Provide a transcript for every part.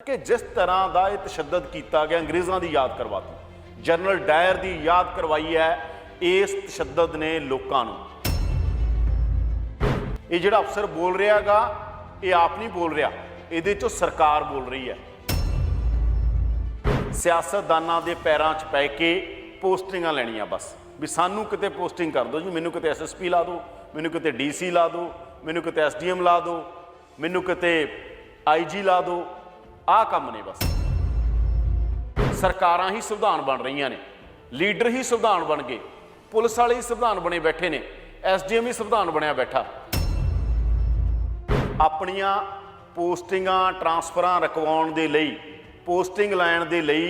कि जिस तरह का यह तशद्दद किया गया अंग्रेज़ों की याद करवाती, जनरल डायर की याद करवाई है इस तशद्दद ने लोगों को। ये जिहड़ा अफसर बोल रहा गा ये आप नहीं बोल रहा, ये चो सरकार बोल रही है। सियासतदानां दे पैरां च पै के पोस्टिंगां लैणियां बस भी सानू किते पोस्टिंग कर दो जी, मैनू किते SSP ला दो, मैनू किते DC ला दो, मैनू किते SDM ला दो, मैनू किते IG ला दो। आ काम ने बस सरकारां ही संविधान बन रही ने, लीडर ही संविधान बन गए, पुलिस वाले ही संविधान बने बैठे ने, SDM ही संविधान बनया बैठा। अपनियां पोस्टिंगां ट्रांसफरां रखवाउण दे लई, पोस्टिंग लैण दे लई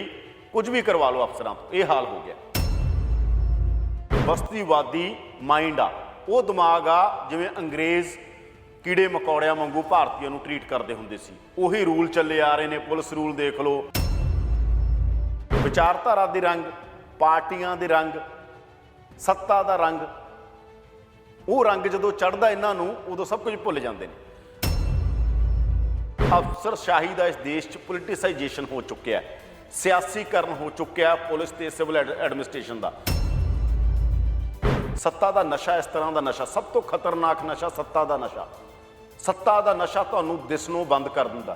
कुछ भी करवा लो अफसरां तो यह हाल हो गया। बस्तीवादी माइंड आ, वो दिमाग आ जिवें अंग्रेज़ कीड़े मकौड़िਆਂ वांगू भारतीय नूं ट्रीट करते हुंदे सी। उही रूल चले आ रहे ने, पुलिस रूल देख लो, विचारधारा दे रंग, पार्टियां दे रंग, सत्ता दा रंग, वो रंग जदों चढ़दा इन्हां नूं उदों सब कुछ भुल जांदे ने। अफसरशाही का इस देश च पोलिटिसाइजेशन हो चुकिया है, सियासीकरण हो चुकिया पुलिस ते सिविल एडमिनिस्ट्रेशन का। सत्ता का नशा इस तरह का नशा, सब तो खतरनाक नशा सत्ता का नशा। सत्ता का नशा तुहानूं दिसनों बंद कर दिंदा,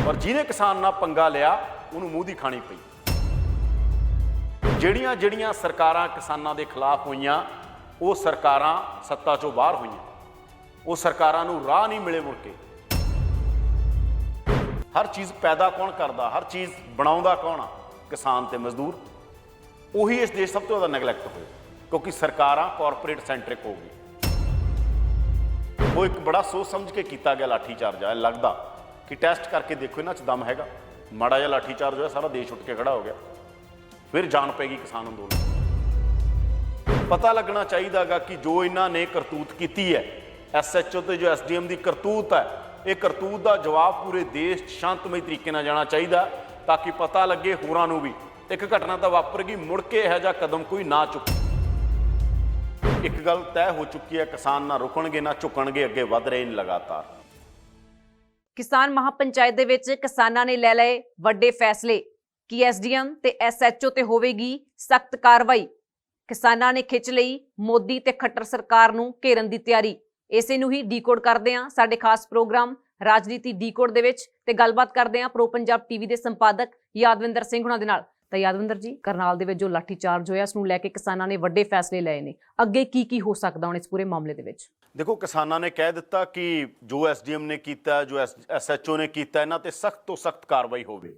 और जिन्हें किसान नाल पंगा लिया उन्होंने मूँह दी खानी पई। ਜਿਹੜੀਆਂ ਜਿਹੜੀਆਂ सरकारां किसानां दे खिलाफ होईयां वो सरकारां सत्ता चों बाहर होईयां, वो सरकारां नूं राह नहीं मिले मुड़ के। हर चीज़ पैदा कौन करता, हर चीज़ बनाउंदा कौन आ? किसान ते मजदूर। उही इस देश सब तो ज़्यादा नैगलैक्ट होए क्योंकि सरकारां कॉरपोरेट सेंट्रिक हो गई। वो एक बड़ा सोच समझ के किया गया लाठीचार्ज है, लगता कि टैसट करके देखो इन्हां च दम हैगा। माड़ा जिहा लाठीचार्ज होया सारा देश उठ के खड़ा हो गया, फिर जान पैगी किसान अंदोलन। पता लगना चाहिए गा कि जो इन्हां ने करतूत की है, SHO ते जो SDM की करतूत है, ये करतूत का जवाब पूरे देश शांतमई तरीके नाल जाना चाहिए ताकि पता लगे होरां नूं भी एक घटना तो वापर गई, मुड़ के इहो जिहा कदम कोई ना चुके। एक गल तय हो चुकी है, किसान ना रुकणगे ना झुकणगे, अगे वध रहे ने लगातार। किसान महापंचायत दे विच किसानां ने ले लए वड्डे फैसले कि SDM ते SHO ते होवेगी सख्त कार्रवाई। किसानां ने खिच लई मोदी ते खट्टर सरकार नूं घेरन दी तैयारी। इसे नूं ही ਡੀਕੋਡ ਕਰਦੇ ਆਂ ਸਾਡੇ खास प्रोग्राम राजनीति ਡੀਕੋਡ ਦੇ ਵਿੱਚ ਤੇ ਗੱਲਬਾਤ ਕਰਦੇ ਆਂ ਪ੍ਰੋ ਪੰਜਾਬ TV ਦੇ ਸੰਪਾਦਕ ਯਾਦਵਿੰਦਰ ਸਿੰਘ ਹੁਣਾਂ ਦੇ ਨਾਲ। ਤਾਂ ਯਾਦਵਿੰਦਰ ਜੀ, ਕਰਨਾਲ ਦੇ ਵਿੱਚ ਜੋ ਲਾਠੀ ਚਾਰਜ ਹੋਇਆ, ਇਸ ਨੂੰ ਲੈ ਕੇ ਕਿਸਾਨਾਂ ਨੇ ਵੱਡੇ ਫੈਸਲੇ ਲਏ ਨੇ, ਅੱਗੇ ਕੀ ਹੋ ਸਕਦਾ ਹੁਣ ਇਸ ਪੂਰੇ ਮਾਮਲੇ ਦੇ ਵਿੱਚ? देखो, किसानों ने कह दिता कि जो SDM ने किया, जो SHO ने किया, इन्हां ते सख्त तो सख्त कार्रवाई होवे।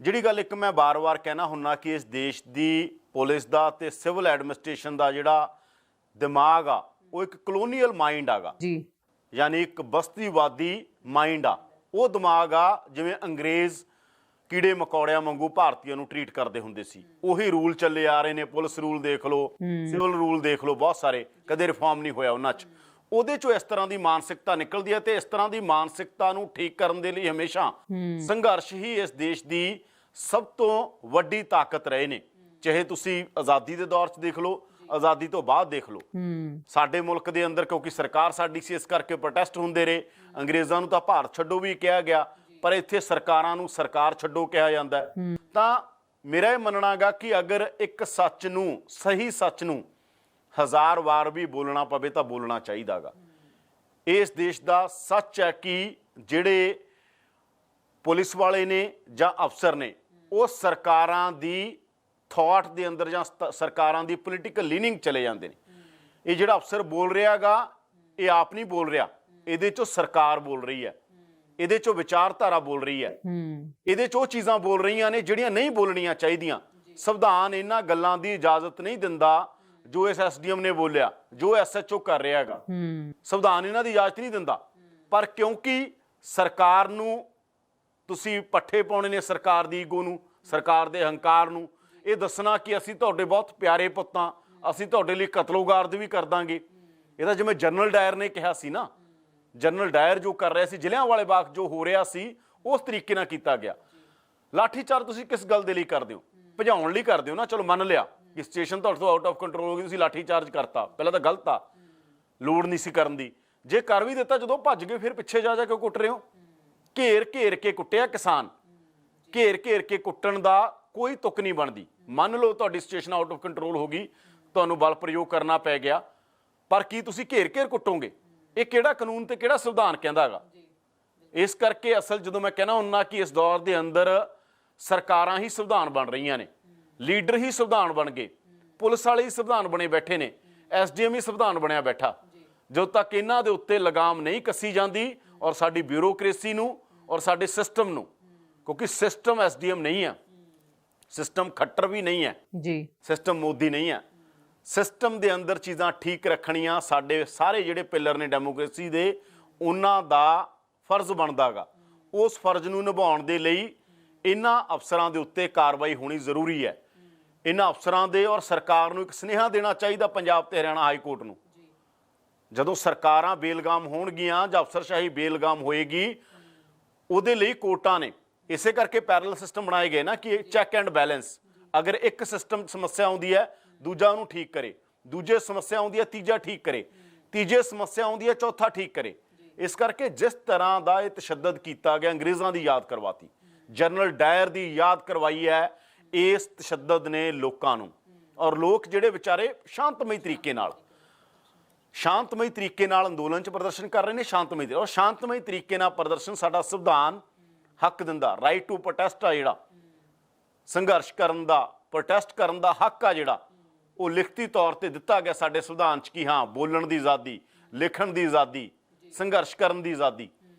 जिहड़ी गल एक मैं बार-बार कहना हुन्ना कि इस देश की पुलिस का ते सिविल एडमिनिस्ट्रेशन का जिहड़ा दिमाग आ वो एक कलोनीअल माइंड आगा जी, यानी एक बस्तीवादी माइंड आ। वो दिमाग आ जिवें अंग्रेज़ कीड़े मकौड़िਆਂ वांगू भारतीय नूं ट्रीट करते हुंदे सी। उही रूल चले आ रहे ने, पुलिस रूल देख लो, सिविल रूल देख लो, बहुत सारे, कदे रिफॉर्म नहीं होया उन्हां च। ਉਹਦੇ ਚੋਂ ਇਸ ਤਰ੍ਹਾਂ ਦੀ ਮਾਨਸਿਕਤਾ ਨਿਕਲਦੀ ਹੈ ਤੇ ਇਸ ਤਰ੍ਹਾਂ ਦੀ ਮਾਨਸਿਕਤਾ ਨੂੰ ਠੀਕ ਕਰਨ ਦੇ ਲਈ ਹਮੇਸ਼ਾ ਸੰਘਰਸ਼ ਹੀ ਇਸ ਦੇਸ਼ ਦੀ ਸਭ ਤੋਂ ਵੱਡੀ ਤਾਕਤ ਰਹੇ ਨੇ। ਚਾਹੇ ਤੁਸੀਂ ਆਜ਼ਾਦੀ ਦੇ ਦੌਰ 'ਚ ਦੇਖ ਲਓ, ਆਜ਼ਾਦੀ ਤੋਂ ਬਾਅਦ ਦੇਖ ਲਓ। ਸਾਡੇ ਮੁਲਕ ਦੇ ਅੰਦਰ ਕਿਉਂਕਿ ਸਰਕਾਰ ਸਾਡੀ ਸੀ, ਇਸ ਕਰਕੇ ਪ੍ਰੋਟੈਸਟ ਹੁੰਦੇ ਰਹੇ। ਅੰਗਰੇਜ਼ਾਂ ਨੂੰ ਤਾਂ ਭਾਰਤ ਛੱਡੋ ਵੀ ਕਿਹਾ ਗਿਆ, ਪਰ ਇੱਥੇ ਸਰਕਾਰਾਂ ਨੂੰ ਸਰਕਾਰ ਛੱਡੋ ਕਿਹਾ ਜਾਂਦਾ। ਤਾਂ ਮੇਰਾ ਇਹ ਮੰਨਣਾ ਗਾ ਕਿ ਅਗਰ ਇੱਕ ਸੱਚ ਨੂੰ, ਸਹੀ ਸੱਚ ਨੂੰ हज़ार वार भी बोलना पवे तो बोलना चाहिए गा। इस देश का सच है कि जिहड़े पुलिस वाले ने जां अफसर ने वो सरकारां दी थॉट दे अंदर जां सरकारां दी पोलीटिकल लीनिंग चले जाते हैं। ये जिहड़ा अफसर बोल रहा गा ये आप नहीं बोल रहा, इहदे चों सरकार बोल रही है, इहदे चों विचारधारा बोल रही है, इहदे चों चीज़ां बोल रही ने जिहड़ियां नहीं बोलणियां चाहीदियां। संविधान इन्हां गल्लां दी इजाजत नहीं दिंदा जो इस SDM ने बोलिया, जो SHO कर रहा है। संविधान इन्हां दी इजाजत नहीं दिंदा, पर क्योंकि सरकार नूं तुसीं पट्ठे पाउणे ने, सरकार दी ईगो नूं, सरकार दे हंकार नूं, ये दसना कि असीं तुहाडे बहुत प्यारे पुत्त हां, असीं तुहाडे लई कतलोगार्द भी कर दांगे। इहदा जिवें जनरल डायर ने कहा सी ना, जनरल डायर जो कर रहे सी, जलियांवाले बाग जो हो रहा सी, उस तरीके नाल कीता गया। लाठीचार्ज तुसीं किस गल दे लई करदे हो? भजाउण लई करदे हो ना, चलो मन लिया कि स्टेशन तो आउट ऑफ कंट्रोल हो गई, तुसीं लाठी चार्ज करता, पहला तो गलत आ, लोड़ नहीं सी करन दी। जे कर भी दिता, जो भज गए फिर पिछे जा के कुट रहे हो। ਘੇਰ ਘੇਰ ਕੇ ਕੁੱਟਿਆ ਕਿਸਾਨ, ਘੇਰ ਘੇਰ ਕੇ ਕੁੱਟਣ ਦਾ ਕੋਈ ਤੁਕ ਨਹੀਂ ਬਣਦੀ। ਮੰਨ ਲਓ ਤੁਹਾਡੀ ਸਟੇਸ਼ਨ ਆਊਟ ਆਫ ਕੰਟਰੋਲ ਹੋ ਗਈ, ਤੁਹਾਨੂੰ ਬਲ ਪ੍ਰਯੋਗ ਕਰਨਾ ਪੈ ਗਿਆ, ਪਰ ਕੀ ਤੁਸੀਂ ਘੇਰ ਘੇਰ ਕੁੱਟੋਗੇ? ਇਹ ਕਿਹੜਾ ਕਾਨੂੰਨ ਤੇ ਕਿਹੜਾ ਸੰਵਿਧਾਨ ਕਹਿੰਦਾ ਹੈਗਾ? ਇਸ ਕਰਕੇ ਅਸਲ ਜਦੋਂ ਮੈਂ ਕਹਿਣਾ ਹੁੰਦਾ ਕਿ ਇਸ ਦੌਰ ਦੇ ਅੰਦਰ ਸਰਕਾਰਾਂ ਹੀ ਸੰਵਿਧਾਨ ਬਣ ਰਹੀਆਂ ਨੇ, ਲੀਡਰ ਹੀ ਸੰਵਿਧਾਨ ਬਣ ਗਏ, ਪੁਲਿਸ ਵਾਲੇ ਹੀ ਸੰਵਿਧਾਨ ਬਣੇ ਬੈਠੇ ਨੇ, ਐਸਡੀਐਮ ਹੀ ਸੰਵਿਧਾਨ ਬਣਿਆ ਬੈਠਾ। ਜਦੋਂ ਤੱਕ ਇਹਨਾਂ ਦੇ ਉੱਤੇ ਲਗਾਮ ਨਹੀਂ ਕੱਸੀ ਜਾਂਦੀ ਔਰ ਸਾਡੀ ਬਿਊਰੋਕ੍ਰੇਸੀ ਨੂੰ ਔਰ ਸਾਡੇ ਸਿਸਟਮ ਨੂੰ, ਕਿਉਂਕਿ ਸਿਸਟਮ ਐਸਡੀਐਮ ਨਹੀਂ ਹੈ, ਸਿਸਟਮ ਖੱਟਰ ਵੀ ਨਹੀਂ ਹੈ ਜੀ, ਸਿਸਟਮ ਮੋਦੀ ਨਹੀਂ ਹੈ। ਸਿਸਟਮ ਦੇ ਅੰਦਰ ਚੀਜ਼ਾਂ ਠੀਕ ਰੱਖਣੀਆਂ ਸਾਡੇ ਸਾਰੇ ਜਿਹੜੇ ਪਿਲਰ ਨੇ ਡੈਮੋਕ੍ਰੇਸੀ ਦੇ, ਉਹਨਾਂ ਦਾ ਫਰਜ਼ ਬਣਦਾ ਗਾ। ਉਸ ਫਰਜ਼ ਨੂੰ ਨਿਭਾਉਣ ਦੇ ਲਈ ਇਹਨਾਂ ਅਫਸਰਾਂ ਦੇ ਉੱਤੇ ਕਾਰਵਾਈ ਹੋਣੀ ਜ਼ਰੂਰੀ ਹੈ। ਇਹਨਾਂ ਅਫਸਰਾਂ ਦੇ ਔਰ ਸਰਕਾਰ ਨੂੰ ਇੱਕ ਸੁਨੇਹਾ ਦੇਣਾ ਚਾਹੀਦਾ ਪੰਜਾਬ ਤੇ ਹਰਿਆਣਾ ਹਾਈ ਕੋਰਟ ਨੂੰ, ਜਦੋਂ ਸਰਕਾਰਾਂ ਬੇਲਗਾਮ ਹੋਣਗੀਆਂ ਜਾਂ ਅਫਸਰਸ਼ਾਹੀ ਬੇਲਗਾਮ ਹੋਏਗੀ, ਉਹਦੇ ਲਈ ਕੋਰਟਾਂ ਨੇ ਇਸੇ ਕਰਕੇ ਪੈਰਲਲ ਸਿਸਟਮ ਬਣਾਏ ਗਏ ਨਾ ਕਿ ਚੈੱਕ ਐਂਡ ਬੈਲੈਂਸ। ਅਗਰ ਇੱਕ ਸਿਸਟਮ ਸਮੱਸਿਆ ਆਉਂਦੀ ਹੈ, ਦੂਜਾ ਉਹਨੂੰ ਠੀਕ ਕਰੇ, ਦੂਜੇ ਸਮੱਸਿਆ ਆਉਂਦੀ ਹੈ, ਤੀਜਾ ਠੀਕ ਕਰੇ, ਤੀਜੇ ਸਮੱਸਿਆ ਆਉਂਦੀ ਹੈ, ਚੌਥਾ ਠੀਕ ਕਰੇ। ਇਸ ਕਰਕੇ ਜਿਸ ਤਰ੍ਹਾਂ ਦਾ ਇਹ ਤਸ਼ੱਦਦ ਕੀਤਾ ਗਿਆ, ਅੰਗਰੇਜ਼ਾਂ ਦੀ ਯਾਦ ਕਰਵਾਤੀ, ਜਨਰਲ ਡਾਇਰ ਦੀ ਯਾਦ ਕਰਵਾਈ ਹੈ ਇਸ ਤਸ਼ੱਦਦ ਨੇ ਲੋਕਾਂ ਨੂੰ। ਔਰ ਲੋਕ ਜਿਹੜੇ ਵਿਚਾਰੇ ਸ਼ਾਂਤਮਈ ਤਰੀਕੇ ਨਾਲ ਅੰਦੋਲਨ 'ਚ ਪ੍ਰਦਰਸ਼ਨ ਕਰ ਰਹੇ ਨੇ, ਸ਼ਾਂਤਮਈ ਤਰੀਕੇ ਨਾਲ ਪ੍ਰਦਰਸ਼ਨ ਸਾਡਾ ਸੰਵਿਧਾਨ ਹੱਕ ਦਿੰਦਾ। ਰਾਈਟ ਟੂ ਪ੍ਰੋਟੈਸਟ ਆ ਜਿਹੜਾ, ਸੰਘਰਸ਼ ਕਰਨ ਦਾ, ਪ੍ਰੋਟੈਸਟ ਕਰਨ ਦਾ ਹੱਕ ਆ ਜਿਹੜਾ, ਉਹ ਲਿਖਤੀ ਤੌਰ ਤੇ ਦਿੱਤਾ ਗਿਆ ਸਾਡੇ ਸੰਵਿਧਾਨ 'ਚ ਕਿ ਹਾਂ ਬੋਲਣ ਦੀ ਆਜ਼ਾਦੀ, ਲਿਖਣ ਦੀ ਆਜ਼ਾਦੀ, ਸੰਘਰਸ਼ ਕਰਨ ਦੀ ਆਜ਼ਾਦੀ।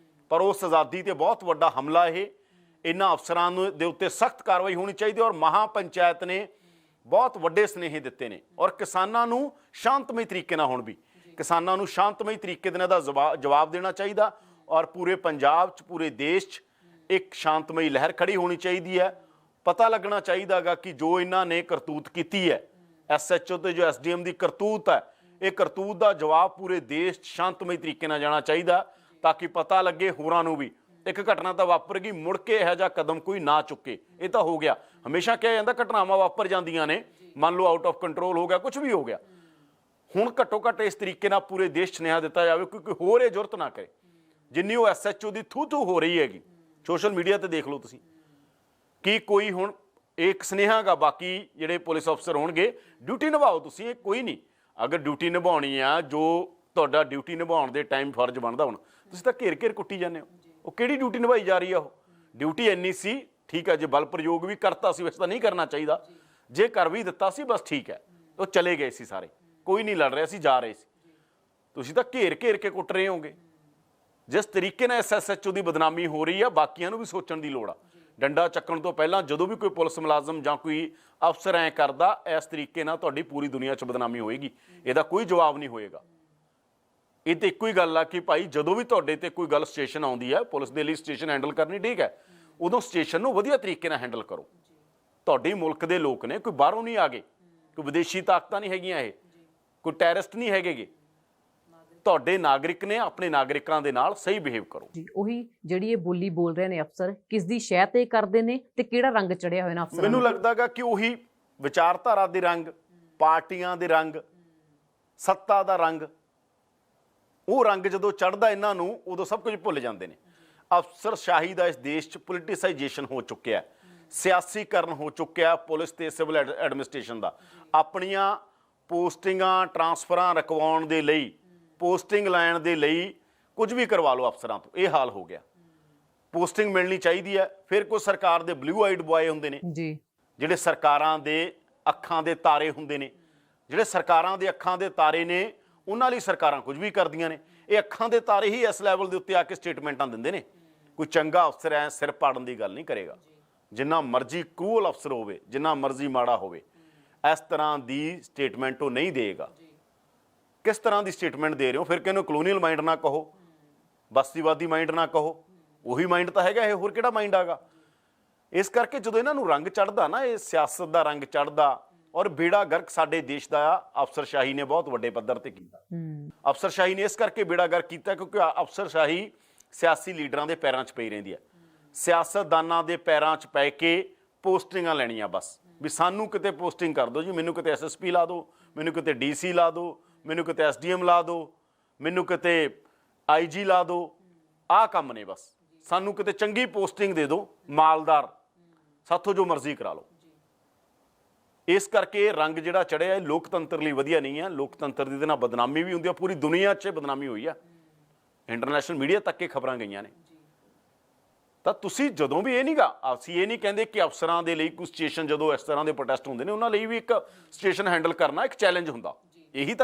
ਪਰ ਉਸ ਆਜ਼ਾਦੀ ਤੇ ਬਹੁਤ ਵੱਡਾ ਹਮਲਾ ਇਹ। ਇਹਨਾਂ ਅਫਸਰਾਂ ਨੂੰ ਦੇ ਉੱਤੇ ਸਖਤ ਕਾਰਵਾਈ ਹੋਣੀ ਚਾਹੀਦੀ। ਔਰ ਮਹਾ ਪੰਚਾਇਤ ਨੇ ਬਹੁਤ ਵੱਡੇ ਸੁਨੇਹੇ ਦਿੱਤੇ ਨੇ ਔਰ ਕਿਸਾਨਾਂ ਨੂੰ ਸ਼ਾਂਤਮਈ ਤਰੀਕੇ ਨਾਲ, ਹੁਣ ਵੀ ਕਿਸਾਨਾਂ ਨੂੰ ਸ਼ਾਂਤਮਈ ਤਰੀਕੇ ਦੇ ਨਾਲ ਦਾ ਜਵਾਬ ਦੇਣਾ ਚਾਹੀਦਾ। ਔਰ ਪੂਰੇ ਪੰਜਾਬ 'ਚ, ਪੂਰੇ ਦੇਸ਼ 'ਚ ਇੱਕ ਸ਼ਾਂਤਮਈ ਲਹਿਰ ਖੜੀ ਹੋਣੀ ਚਾਹੀਦੀ ਹੈ। ਪਤਾ ਲੱਗਣਾ ਚਾਹੀਦਾ ਗਾ ਕਿ ਜੋ ਇਹਨਾਂ ਨੇ ਕਰਤੂਤ ਕੀਤੀ ਹੈ, ਐਸਐਚਓ ਤੇ ਜੋ ਐਸਡੀਐਮ ਦੀ ਕਰਤੂਤ ਹੈ, ਇਹ ਕਰਤੂਤ ਦਾ ਜਵਾਬ ਪੂਰੇ ਦੇਸ਼ 'ਚ ਸ਼ਾਂਤਮਈ ਤਰੀਕੇ ਨਾਲ ਜਾਣਾ ਚਾਹੀਦਾ, ਤਾਂ ਕਿ ਪਤਾ ਲੱਗੇ ਹੋਰਾਂ ਨੂੰ ਵੀ ਇੱਕ ਘਟਨਾ ਤਾਂ ਵਾਪਰ ਗਈ, ਮੁੜ ਕੇ ਇਹੋ ਜਿਹਾ ਕਦਮ ਕੋਈ ਨਾ ਚੁੱਕੇ। ਇਹ ਤਾਂ ਹੋ ਗਿਆ, ਹਮੇਸ਼ਾ ਕਿਹਾ ਜਾਂਦਾ ਘਟਨਾਵਾਂ ਵਾਪਰ ਜਾਂਦੀਆਂ ਨੇ, ਮੰਨ ਲਓ ਆਊਟ ਆਫ ਕੰਟਰੋਲ ਹੋ ਗਿਆ, ਕੁਝ ਵੀ ਹੋ ਗਿਆ। ਹੁਣ ਘੱਟੋ ਘੱਟ ਇਸ ਤਰੀਕੇ ਨਾਲ ਪੂਰੇ ਦੇਸ਼ 'ਚ ਸੁਨੇਹਾ ਦਿੱਤਾ ਜਾਵੇ ਕਿ ਕੋਈ ਹੋਰ ਇਹ ਜ਼ੁਰਤ ਨਾ ਕਰੇ। ਜਿੰਨੀ ਉਹ ਐਸਐਚਓ ਦੀ ਥੂ ਹੋ ਰਹੀ ਹੈਗੀ, ਸੋਸ਼ਲ ਮੀਡੀਆ ਤੇ ਦੇਖ ਲਓ ਤੁਸੀਂ, ਕਿ ਕੋਈ ਹੁਣ ਇੱਕ ਸੁਨੇਹਾ ਗਾ ਬਾਕੀ ਜਿਹੜੇ ਪੁਲਿਸ ਅਫਸਰ ਹੋਣਗੇ, ਡਿਊਟੀ ਨਿਭਾਓ ਤੁਸੀਂ। ਇਹ ਕੋਈ ਨਹੀਂ, ਅਗਰ ਡਿਊਟੀ ਨਿਭਾਉਣੀ ਆ, ਜੋ ਤੁਹਾਡਾ ਡਿਊਟੀ ਨਿਭਾਉਣ ਦੇ ਟਾਈਮ ਫਰਜ਼ ਬਣਦਾ, ਹੁਣ ਤੁਸੀਂ ਤਾਂ ਘੇਰ ਘੇਰ ਕੁੱਟੀ ਜਾਂਦੇ ਹੋ। ਉਹ ਕਿਹੜੀ ਡਿਊਟੀ ਨਿਭਾਈ ਜਾ ਰਹੀ ਆ? ਉਹ ਡਿਊਟੀ ਇੰਨੀ ਸੀ, ਠੀਕ ਹੈ, ਜੇ ਬਲ ਪ੍ਰਯੋਗ ਵੀ ਕਰਤਾ ਸੀ, ਵੈਸੇ ਤਾਂ ਨਹੀਂ ਕਰਨਾ ਚਾਹੀਦਾ, ਜੇ ਕਰ ਵੀ ਦਿੱਤਾ ਸੀ ਬਸ ਠੀਕ ਹੈ, ਉਹ ਚਲੇ ਗਏ ਸੀ ਸਾਰੇ, ਕੋਈ ਨਹੀਂ ਲੜ ਰਿਹਾ ਸੀ, ਜਾ ਰਹੇ ਸੀ। ਤੁਸੀਂ ਤਾਂ ਘੇਰ ਘੇਰ ਕੇ ਕੁੱਟ ਰਹੇ ਹੋਗੇ। ਜਿਸ ਤਰੀਕੇ ਨਾਲ ਐਸਐਚਓ ਦੀ ਬਦਨਾਮੀ ਹੋ ਰਹੀ ਆ, ਬਾਕੀਆਂ ਨੂੰ ਵੀ ਸੋਚਣ ਦੀ ਲੋੜ ਆ। ਡੰਡਾ ਚੱਕਣ ਤੋਂ ਪਹਿਲਾਂ ਜਦੋਂ ਵੀ ਕੋਈ ਪੁਲਿਸ ਮੁਲਾਜ਼ਮ ਜਾਂ ਕੋਈ ਅਫਸਰ ਐਂ ਕਰਦਾ, ਇਸ ਤਰੀਕੇ ਨਾਲ ਤੁਹਾਡੀ ਪੂਰੀ ਦੁਨੀਆ 'ਚ ਬਦਨਾਮੀ ਹੋਏਗੀ, ਇਹਦਾ ਕੋਈ ਜਵਾਬ ਨਹੀਂ ਹੋਏਗਾ। ਇਹ ਤਾਂ ਇੱਕੋ ਹੀ ਗੱਲ ਆ ਕਿ ਭਾਈ ਜਦੋਂ ਵੀ ਤੁਹਾਡੇ ਤੇ ਕੋਈ ਗੱਲ ਸਟੇਸ਼ਨ ਆਉਂਦੀ ਹੈ, ਪੁਲਿਸ ਦੇ ਲਈ ਸਟੇਸ਼ਨ ਹੈਂਡਲ ਕਰਨੀ ਠੀਕ ਹੈ, ਉਦੋਂ ਸਟੇਸ਼ਨ ਨੂੰ ਵਧੀਆ ਤਰੀਕੇ ਨਾਲ ਹੈਂਡਲ ਕਰੋ। ਤੁਹਾਡੇ ਮੁਲਕ ਦੇ ਲੋਕ ਨੇ, ਕੋਈ ਬਾਹਰੋਂ ਨਹੀਂ ਆ ਗਏ, ਕੋਈ ਵਿਦੇਸ਼ੀ ਤਾਕਤਾਂ ਨਹੀਂ ਹੈਗੀਆਂ, ਇਹ ਕੋਈ ਟੈਰਰਿਸਟ ਨਹੀਂ ਹੈਗੇ, ਤੁਹਾਡੇ ਨਾਗਰਿਕ ਨੇ। ਆਪਣੇ ਨਾਗਰਿਕਾਂ ਦੇ ਨਾਲ ਸਹੀ ਬਿਹੇਵ ਕਰੋ ਜੀ। ਉਹੀ ਜਿਹੜੀ ਇਹ ਬੋਲੀ ਬੋਲ ਰਹੇ ਨੇ ਅਫਸਰ, ਕਿਸ ਦੀ ਸ਼ਹਿ ਤੇ ਕਰਦੇ ਨੇ ਤੇ ਕਿਹੜਾ ਰੰਗ ਚੜਿਆ ਹੋਇਆ ਨਾ ਅਫਸਰਾਂ ਨੂੰ? ਮੈਨੂੰ ਲੱਗਦਾਗਾ ਕਿ ਉਹੀ ਵਿਚਾਰਧਾਰਾ ਦੇ ਰੰਗ, ਪਾਰਟੀਆਂ ਦੇ ਰੰਗ, ਸੱਤਾ ਦਾ ਰੰਗ, ਉਹ ਰੰਗ ਜਦੋਂ ਚੜ੍ਹਦਾ ਇਹਨਾਂ ਨੂੰ, ਉਦੋਂ ਸਭ ਕੁਝ ਭੁੱਲ ਜਾਂਦੇ ਨੇ। ਅਫਸਰਸ਼ਾਹੀ ਦਾ ਇਸ ਦੇਸ਼ 'ਚ ਪੋਲੀਟੀਸਾਈਜੇਸ਼ਨ ਹੋ ਚੁੱਕਿਆ, ਸਿਆਸੀਕਰਨ ਹੋ ਚੁੱਕਿਆ ਪੁਲਿਸ ਤੇ ਸਿਵਲ ਐਡਮਿਨਿਸਟ੍ਰੇਸ਼ਨ ਦਾ। ਆਪਣੀਆਂ ਪੋਸਟਿੰਗਾਂ ਟਰਾਂਸਫਰਾਂ ਰਕਵਾਉਣ ਦੇ ਲਈ, ਪੋਸਟਿੰਗ ਲੈਣ ਦੇ ਲਈ ਕੁਝ ਵੀ ਕਰਵਾ ਲਓ ਅਫਸਰਾਂ ਤੋਂ, ਇਹ ਹਾਲ ਹੋ ਗਿਆ। ਪੋਸਟਿੰਗ ਮਿਲਣੀ ਚਾਹੀਦੀ ਹੈ, ਫਿਰ ਕੋਈ ਸਰਕਾਰ ਦੇ ਬਲੂ ਆਈਡ ਬੁਆਏ ਹੁੰਦੇ ਨੇ ਜੀ, ਜਿਹੜੇ ਸਰਕਾਰਾਂ ਦੇ ਅੱਖਾਂ ਦੇ ਤਾਰੇ ਹੁੰਦੇ ਨੇ। ਜਿਹੜੇ ਸਰਕਾਰਾਂ ਦੇ ਅੱਖਾਂ ਦੇ ਤਾਰੇ ਨੇ, ਉਹਨਾਂ ਲਈ ਸਰਕਾਰਾਂ ਕੁਝ ਵੀ ਕਰਦੀਆਂ ਨੇ। ਇਹ ਅੱਖਾਂ ਦੇ ਤਾਰੇ ਹੀ ਇਸ ਲੈਵਲ ਦੇ ਉੱਤੇ ਆ ਕੇ ਸਟੇਟਮੈਂਟਾਂ ਦਿੰਦੇ ਨੇ। ਕੋਈ ਚੰਗਾ ਅਫਸਰ ਐ ਸਿਰ ਪਾੜਨ ਦੀ ਗੱਲ ਨਹੀਂ ਕਰੇਗਾ, ਜਿੰਨਾ ਮਰਜ਼ੀ ਕਰੂਅਲ ਅਫਸਰ ਹੋਵੇ, ਜਿੰਨਾ ਮਰਜ਼ੀ ਮਾੜਾ ਹੋਵੇ, ਇਸ ਤਰ੍ਹਾਂ ਦੀ ਸਟੇਟਮੈਂਟ ਉਹ ਨਹੀਂ ਦੇਗਾ। ਕਿਸ ਤਰ੍ਹਾਂ ਦੀ ਸਟੇਟਮੈਂਟ ਦੇ ਰਹੇ ਹੋ? ਫਿਰ ਕਿਹਨੂੰ ਕਲੋਨੀਅਲ ਮਾਈਂਡ ਨਾ ਕਹੋ, ਬਸਤੀਵਾਦੀ ਮਾਈਂਡ ਨਾ ਕਹੋ, ਉਹੀ ਮਾਈਂਡ ਤਾਂ ਹੈਗਾ ਇਹ, ਹੋਰ ਕਿਹੜਾ ਮਾਈਂਡ ਆਗਾ? ਇਸ ਕਰਕੇ ਜਦੋਂ ਇਹਨਾਂ ਨੂੰ ਰੰਗ ਚੜ੍ਹਦਾ ਨਾ, ਇਹ ਸਿਆਸਤ ਦਾ ਰੰਗ ਚੜ੍ਹਦਾ, ਔਰ ਬੇੜਾ ਗਰਕ ਸਾਡੇ ਦੇਸ਼ ਦਾ ਅਫਸਰਸ਼ਾਹੀ ਨੇ ਬਹੁਤ ਵੱਡੇ ਪੱਧਰ ਤੇ ਕੀਤਾ। ਅਫਸਰਸ਼ਾਹੀ ਨੇ ਇਸ ਕਰਕੇ ਬੇੜਾ ਗਰਕ ਕੀਤਾ ਕਿਉਂਕਿ ਅਫਸਰਸ਼ਾਹੀ ਸਿਆਸੀ ਲੀਡਰਾਂ ਦੇ ਪੈਰਾਂ 'ਚ ਪਈ ਰਹਿੰਦੀ ਹੈ। ਸਿਆਸਤਦਾਨਾਂ ਦੇ ਪੈਰਾਂ 'ਚ ਪੈ ਕੇ ਪੋਸਟਿੰਗਾਂ ਲੈਣੀਆਂ ਬਸ, ਵੀ ਸਾਨੂੰ ਕਿਤੇ ਪੋਸਟਿੰਗ ਕਰ ਦਿਓ ਜੀ, ਮੈਨੂੰ ਕਿਤੇ ਐਸਐਸਪੀ ਲਾ ਦਿਓ, ਮੈਨੂੰ ਕਿਤੇ ਡੀਸੀ ਲਾ ਦਿਓ, ਮੈਨੂੰ ਕਿਤੇ ਐਸਡੀਐਮ ਲਾ ਦਿਓ, ਮੈਨੂੰ ਕਿਤੇ ਆਈਜੀ ਲਾ ਦਿਓ। ਆਹ ਕੰਮ ਨੇ ਬਸ ਸਾਨੂੰ ਕਿਤੇ ਚੰਗੀ ਪੋਸਟਿੰਗ ਦੇ ਦਿਓ, ਮਾਲਦਾਰ, ਸਾਥੋਂ ਜੋ ਮਰਜ਼ੀ ਕਰਾ ਲਓ। ਇਸ ਕਰਕੇ ਇਹ ਰੰਗ ਜਿਹੜਾ ਚੜਿਆ ਇਹ ਲੋਕਤੰਤਰ ਲਈ ਵਧੀਆ ਨਹੀਂ ਹੈ। ਲੋਕਤੰਤਰ ਦੀ ਇਹਦੇ ਨਾਲ ਬਦਨਾਮੀ ਵੀ ਹੁੰਦੀ ਆ, ਪੂਰੀ ਦੁਨੀਆ 'ਚ ਬਦਨਾਮੀ ਹੋਈ ਆ, ਇੰਟਰਨੈਸ਼ਨਲ ਮੀਡੀਆ ਤੱਕ ਇਹ ਖਬਰਾਂ ਗਈਆਂ ਨੇ। ਤਾਂ ਤੁਸੀਂ ਜਦੋਂ ਵੀ ਇਹ ਨਹੀਂਗਾ, ਅਸੀਂ ਇਹ ਨਹੀਂ ਕਹਿੰਦੇ ਕਿ ਅਫਸਰਾਂ ਦੇ ਲਈ ਕੋਈ ਸਟੇਸ਼ਨ, ਜਦੋਂ ਇਸ ਤਰ੍ਹਾਂ ਦੇ ਪ੍ਰੋਟੈਸਟ ਹੁੰਦੇ ਨੇ ਉਹਨਾਂ ਲਈ ਵੀ ਇੱਕ ਸਟੇਸ਼ਨ ਹੈਂਡਲ ਕਰਨਾ ਇੱਕ ਚੈਲੰਜ ਹੁੰਦਾ। ਇਹੀ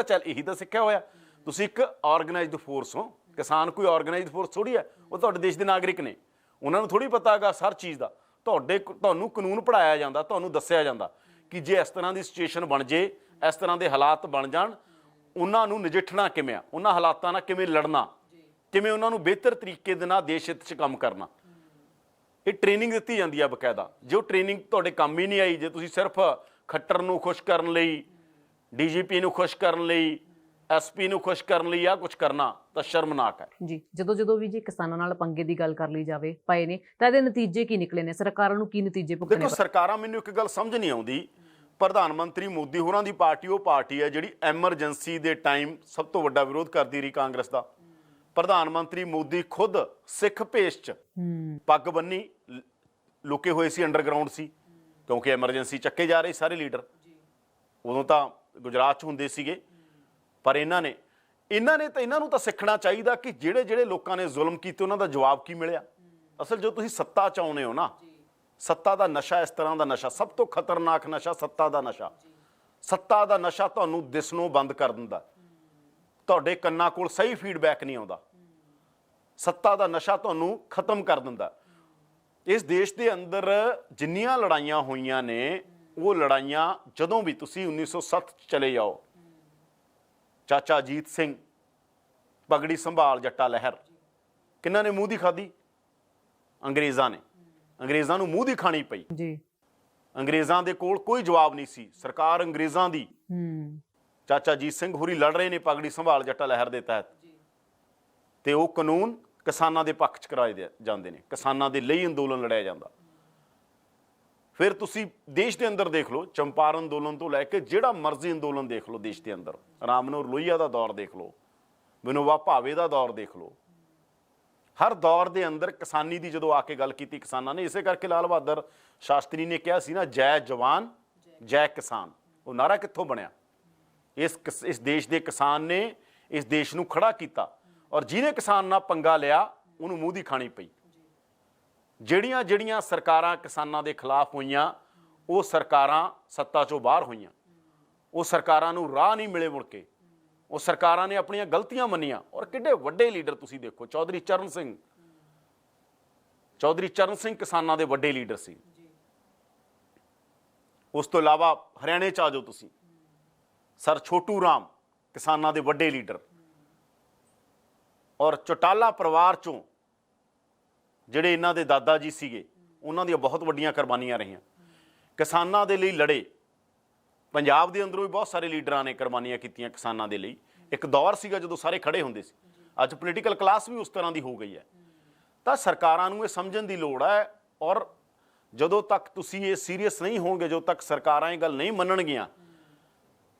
ਤਾਂ ਸਿੱਖਿਆ ਹੋਇਆ। ਤੁਸੀਂ ਇੱਕ ਆਰਗੇਨਾਈਜ਼ਡ ਫੋਰਸ ਹੋ। ਕਿਸਾਨ ਕੋਈ ਆਰਗੇਨਾਈਜ਼ਡ ਫੋਰਸ ਥੋੜੀ ਹੈ, ਉਹ ਤੁਹਾਡੇ ਦੇਸ਼ ਦੇ ਨਾਗਰਿਕ ਨੇ, ਉਹਨਾਂ ਨੂੰ ਥੋੜੀ ਪਤਾ ਹੈਗਾ ਹਰ ਚੀਜ਼ ਦਾ। ਤੁਹਾਨੂੰ ਕਾਨੂੰਨ ਪੜ੍ਹਾਇਆ ਜਾਂਦਾ, ਤੁਹਾਨੂੰ ਦੱਸਿਆ ਜਾਂਦਾ ਕਿ ਜੇ ਇਸ ਤਰ੍ਹਾਂ ਦੀ ਸਿਚੁਏਸ਼ਨ ਬਣ ਜੇ, ਇਸ ਤਰ੍ਹਾਂ ਦੇ ਹਾਲਾਤ ਬਣ ਜਾਣ, ਉਹਨਾਂ ਨੂੰ ਨਜਿੱਠਣਾ ਕਿਵੇਂ ਆ, ਉਹਨਾਂ ਹਾਲਾਤਾਂ ਨਾਲ ਕਿਵੇਂ ਲੜਨਾ, ਕਿਵੇਂ ਉਹਨਾਂ ਨੂੰ ਬਿਹਤਰ ਤਰੀਕੇ ਦੇ ਨਾਲ ਦੇਸ਼ ਹਿੱਤ 'ਚ ਕੰਮ ਕਰਨਾ। ਇਹ ਟ੍ਰੇਨਿੰਗ ਦਿੱਤੀ ਜਾਂਦੀ ਆ ਬਕਾਇਦਾ। ਜੇ ਉਹ ਟ੍ਰੇਨਿੰਗ ਤੁਹਾਡੇ ਕੰਮ ਹੀ ਨਹੀਂ ਆਈ, ਜੇ ਤੁਸੀਂ ਸਿਰਫ ਖੱਟਰ ਨੂੰ ਖੁਸ਼ ਕਰਨ ਲਈ, ਡੀਜੀਪੀ ਨੂੰ ਖੁਸ਼ ਕਰਨ ਲਈ, ਐਸਪੀ ਨੂੰ ਖੁਸ਼ ਕਰਨ ਲਈ ਆ ਕੁਝ ਕਰਨਾ, ਤਾਂ ਸ਼ਰਮਨਾਕ ਹੈ ਜੀ। ਜਦੋਂ ਵੀ ਜੀ ਕਿਸਾਨਾਂ ਨਾਲ ਪੰਗੇ ਦੀ ਗੱਲ ਕਰ ਲਈ ਜਾਵੇ ਪਏ ਨੇ, ਤਾਂ ਇਹਦੇ ਨਤੀਜੇ ਕੀ ਨਿਕਲੇ ਨੇ? ਸਰਕਾਰਾਂ ਨੂੰ ਕੀ ਨਤੀਜੇ ਭੁਗਤਣੇ? ਦੇਖੋ, ਸਰਕਾਰਾਂ, ਮੈਨੂੰ ਇੱਕ ਗੱਲ ਸਮਝ ਨਹੀਂ ਆਉਂਦੀ, ਪ੍ਰਧਾਨ ਮੰਤਰੀ ਮੋਦੀ ਹੋਰਾਂ ਦੀ ਪਾਰਟੀ ਉਹ ਪਾਰਟੀ ਹੈ ਜਿਹੜੀ ਐਮਰਜੈਂਸੀ ਦੇ ਟਾਈਮ ਸਭ ਤੋਂ ਵੱਡਾ ਵਿਰੋਧ ਕਰਦੀ ਰਹੀ ਕਾਂਗਰਸ ਦਾ। ਪ੍ਰਧਾਨ ਮੰਤਰੀ ਮੋਦੀ ਖੁਦ ਸਿੱਖ ਭੇਸ 'ਚ ਪੱਗ ਬੰਨੀ ਲੁਕੇ ਹੋਏ ਸੀ, ਅੰਡਰਗਰਾਊਂਡ ਸੀ, ਕਿਉਂਕਿ ਐਮਰਜੈਂਸੀ ਚੱਕੇ ਜਾ ਰਹੇ ਸਾਰੇ ਲੀਡਰ। ਉਦੋਂ ਤਾਂ ਗੁਜਰਾਤ 'ਚ ਹੁੰਦੇ ਸੀਗੇ, ਪਰ ਇਹਨਾਂ ਨੂੰ ਤਾਂ ਸਿੱਖਣਾ ਚਾਹੀਦਾ ਕਿ ਜਿਹੜੇ ਲੋਕਾਂ ਨੇ ਜ਼ੁਲਮ ਕੀਤੇ ਉਹਨਾਂ ਦਾ ਜਵਾਬ ਕੀ ਮਿਲਿਆ। ਅਸਲ ਜੋ ਤੁਸੀਂ ਸੱਤਾ 'ਚ ਆਉਂਦੇ ਹੋ ਨਾ, ਸੱਤਾ ਦਾ ਨਸ਼ਾ, ਇਸ ਤਰ੍ਹਾਂ ਦਾ ਨਸ਼ਾ, ਸਭ ਤੋਂ ਖਤਰਨਾਕ ਨਸ਼ਾ ਸੱਤਾ ਦਾ ਨਸ਼ਾ। ਸੱਤਾ ਦਾ ਨਸ਼ਾ ਤੁਹਾਨੂੰ ਦਿਸਣੋਂ ਬੰਦ ਕਰ ਦਿੰਦਾ, ਤੁਹਾਡੇ ਕੰਨਾਂ ਕੋਲ ਸਹੀ ਫੀਡਬੈਕ ਨਹੀਂ ਆਉਂਦਾ। ਸੱਤਾ ਦਾ ਨਸ਼ਾ ਤੁਹਾਨੂੰ ਖਤਮ ਕਰ ਦਿੰਦਾ। ਇਸ ਦੇਸ਼ ਦੇ ਅੰਦਰ ਜਿੰਨੀਆਂ ਲੜਾਈਆਂ ਹੋਈਆਂ ਨੇ, ਉਹ ਲੜਾਈਆਂ ਜਦੋਂ ਵੀ ਤੁਸੀਂ 1907 'ਚ ਚਲੇ ਜਾਓ, ਚਾਚਾ ਅਜੀਤ ਸਿੰਘ, ਪਗੜੀ ਸੰਭਾਲ ਜੱਟਾ ਲਹਿਰ, ਕਿਹਨਾਂ ਨੇ ਮੂੰਹ ਦੀ ਖਾਧੀ? ਅੰਗਰੇਜ਼ਾਂ ਨੇ। ਅੰਗਰੇਜ਼ਾਂ ਨੂੰ ਮੂੰਹ ਦੀ ਖਾਣੀ ਪਈ ਜੀ। ਅੰਗਰੇਜ਼ਾਂ ਦੇ ਕੋਲ ਕੋਈ ਜਵਾਬ ਨਹੀਂ ਸੀ, ਸਰਕਾਰ ਅੰਗਰੇਜ਼ਾਂ ਦੀ। ਚਾਚਾ ਅਜੀਤ ਸਿੰਘ ਹੋਰੀ ਲੜ ਰਹੇ ਨੇ ਪਗੜੀ ਸੰਭਾਲ ਜੱਟਾ ਲਹਿਰ ਦੇ ਤਹਿਤ, ਤੇ ਉਹ ਕਾਨੂੰਨ ਕਿਸਾਨਾਂ ਦੇ ਪੱਖ 'ਚ ਕਰਾਏ ਜਾਂਦੇ ਨੇ, ਕਿਸਾਨਾਂ ਦੇ ਲਈ ਅੰਦੋਲਨ ਲੜਿਆ ਜਾਂਦਾ। ਫਿਰ ਤੁਸੀਂ ਦੇਸ਼ ਦੇ ਅੰਦਰ ਦੇਖ ਲਓ, ਚੰਪਾਰਨ ਅੰਦੋਲਨ ਤੋਂ ਲੈ ਕੇ ਜਿਹੜਾ ਮਰਜ਼ੀ ਅੰਦੋਲਨ ਦੇਖ ਲਓ ਦੇਸ਼ ਦੇ ਅੰਦਰ, ਰਾਮ ਮਨੋਹਰ ਲੋਹੀਆ ਦਾ ਦੌਰ ਦੇਖ ਲਓ, ਵਿਨੋਬਾ ਭਾਵੇ ਦਾ ਦੌਰ ਦੇਖ ਲਓ, ਹਰ ਦੌਰ ਦੇ ਅੰਦਰ ਕਿਸਾਨੀ ਦੀ ਜਦੋਂ ਆ ਕੇ ਗੱਲ ਕੀਤੀ ਕਿਸਾਨਾਂ ਨੇ, ਇਸੇ ਕਰਕੇ ਲਾਲ ਬਹਾਦਰ ਸ਼ਾਸਤਰੀ ਨੇ ਕਿਹਾ ਸੀ ਨਾ, ਜੈ ਜਵਾਨ ਜੈ ਕਿਸਾਨ। ਉਹ ਨਾਰਾ ਕਿੱਥੋਂ ਬਣਿਆ? ਇਸ ਦੇਸ਼ ਦੇ ਕਿਸਾਨ ਨੇ ਇਸ ਦੇਸ਼ ਨੂੰ ਖੜਾ ਕੀਤਾ, ਔਰ ਜਿਹਨੇ ਕਿਸਾਨ ਨਾਲ ਪੰਗਾ ਲਿਆ ਉਹਨੂੰ ਮੂੰਹ ਦੀ ਖਾਣੀ ਪਈ। ਜਿਹੜੀਆਂ ਸਰਕਾਰਾਂ ਕਿਸਾਨਾਂ ਦੇ ਖਿਲਾਫ ਹੋਈਆਂ, ਉਹ ਸਰਕਾਰਾਂ ਸੱਤਾ 'ਚੋਂ ਬਾਹਰ ਹੋਈਆਂ। ਉਹ ਸਰਕਾਰਾਂ ਨੂੰ ਰਾਹ ਨਹੀਂ ਮਿਲੇ ਮੁੜ ਕੇ, ਉਹ ਸਰਕਾਰਾਂ ਨੇ ਆਪਣੀਆਂ ਗਲਤੀਆਂ ਮੰਨੀਆਂ। ਔਰ ਕਿੱਡੇ ਵੱਡੇ ਲੀਡਰ ਤੁਸੀਂ ਦੇਖੋ, ਚੌਧਰੀ ਚਰਨ ਸਿੰਘ ਕਿਸਾਨਾਂ ਦੇ ਵੱਡੇ ਲੀਡਰ ਸੀ। ਉਸ ਤੋਂ ਇਲਾਵਾ ਹਰਿਆਣੇ 'ਚ ਆ ਜਾਓ ਤੁਸੀਂ, ਸਰ ਛੋਟੂ ਰਾਮ, ਕਿਸਾਨਾਂ ਦੇ ਵੱਡੇ ਲੀਡਰ। ਔਰ ਚੌਟਾਲਾ ਪਰਿਵਾਰ 'ਚੋਂ ਜਿਹੜੇ ਇਹਨਾਂ ਦੇ ਦਾਦਾ ਜੀ ਸੀਗੇ, ਉਹਨਾਂ ਦੀਆਂ ਬਹੁਤ ਵੱਡੀਆਂ ਕੁਰਬਾਨੀਆਂ ਰਹੀਆਂ, ਕਿਸਾਨਾਂ ਦੇ ਲਈ ਲੜੇ। ਪੰਜਾਬ ਦੇ ਅੰਦਰੋਂ ਵੀ ਬਹੁਤ ਸਾਰੇ ਲੀਡਰਾਂ ਨੇ ਕੁਰਬਾਨੀਆਂ ਕੀਤੀਆਂ ਕਿਸਾਨਾਂ ਦੇ ਲਈ। ਇੱਕ ਦੌਰ ਸੀਗਾ ਜਦੋਂ ਸਾਰੇ ਖੜੇ ਹੁੰਦੇ ਸੀ। ਅੱਜ ਪੋਲੀਟੀਕਲ ਕਲਾਸ ਵੀ ਉਸ ਤਰ੍ਹਾਂ ਦੀ ਹੋ ਗਈ ਹੈ। ਤਾਂ ਸਰਕਾਰਾਂ ਨੂੰ ਇਹ ਸਮਝਣ ਦੀ ਲੋੜ ਹੈ। ਔਰ ਜਦੋਂ ਤੱਕ ਤੁਸੀਂ ਇਹ ਸੀਰੀਅਸ ਨਹੀਂ ਹੋਣਗੇ, ਜਦੋਂ ਤੱਕ ਸਰਕਾਰਾਂ ਇਹ ਗੱਲ ਨਹੀਂ ਮੰਨਣਗੀਆਂ